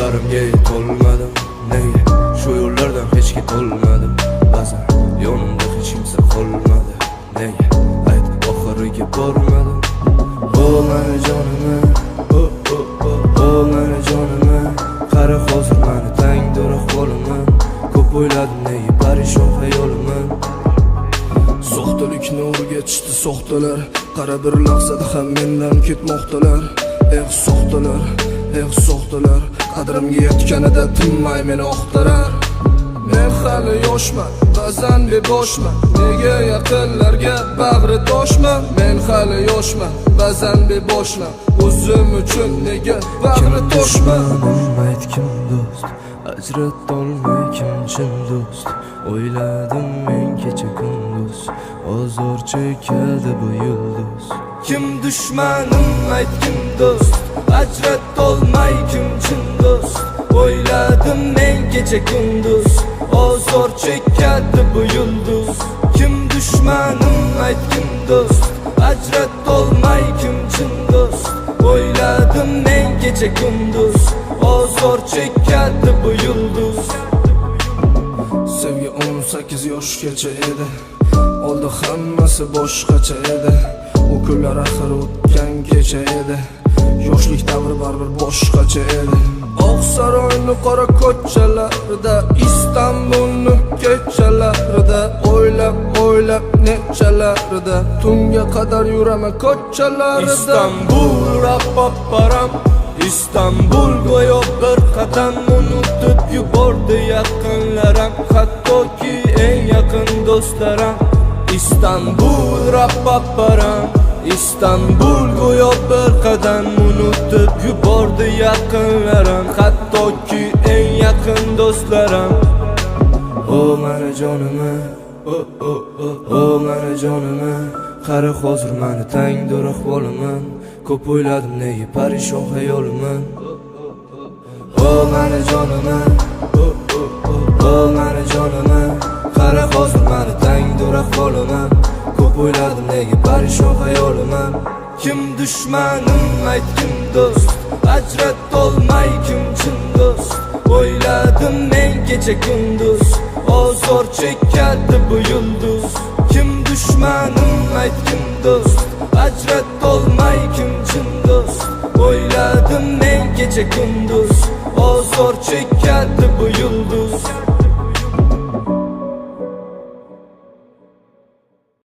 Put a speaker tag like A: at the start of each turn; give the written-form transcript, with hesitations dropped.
A: Yo'llarimga yetolmadim, nega shu yo'llardan hech ketolmadim. Ba'zan yonimda hech kimsa qolmadi, nega ayt oxiriga bormadim. O mani jonimni, o mani jonimni, qara hozir mani tangdir ahvolimni. Ko'p o'yladim, nega parishon xayolimni.
B: Soxtalikni o'rgatishdi soxtalar, qara bir lahzada ham mendan ketmoqdalar. Soxtalar, soxtalar, qadrimga yetganida tinmay meni oqtarar. Men hali yoshman, ba'zan beboshman, nega yaqinlarga bag'ri toshman. Men hali yoshman, ba'zan beboshman, o'zim uchun nega bag'ri toshman.
A: Aytkim do'st, ajratolmay kim chin do'st. O'yladim men kecha kunduz, ozor chekadi bu yulduz. Kim dushmanim aytkim do'st, ajratolmay kim chin do'st. O'yladim men kecha kunduz, ozor chekadi bu yulduz. Kim dushmanim aytkim do'st, ajratolmay kim chin do'st. O'yladim men kecha kunduz, ozor chekadi bu yulduz.
B: Sevgi 18 yoshgacha edi, oldi hammasi boshqacha edi. O kunlar axir o'tgan kecha edi, yoshlik davri baribir boshqacha edi. Oqsaroyni qora ko'chalarida, Istanbulni kechalarida, o'ylab nechalarida, tunga qadar yuraman ko'chalarida.
A: Istanbul rapaparam, Istanbul go'yo bir qadam unutib yubordi yaqinlarim, hattoki eng yaqin do'stlarim. Istanbul rapaparam, Istanbul go'yo bir qadam unutib yubordi yaqinlarim, hattoki eng yaqin do'stlarim. O mani jonimni, o mani jonimni, qara hozir mani tangdir ahvolimni. Ko'p o'yladim, nega parishon xayolimni. O mani jonimni, o mani jonimni, qara hozir mani tangdir ahvolimni. Ko'p o'yladim, nega parishon xayolimni. Kim dushmanim aytkim do'st, ajratolmay kim chin do'st. O'yladim men kecha kunduz, ozor chekadi bu yulduz. Kim dushmanim aytkim do'st, ajratolmay kim chin do'st. O'yladim men kecha kunduz, ozor chekadi bu yulduz.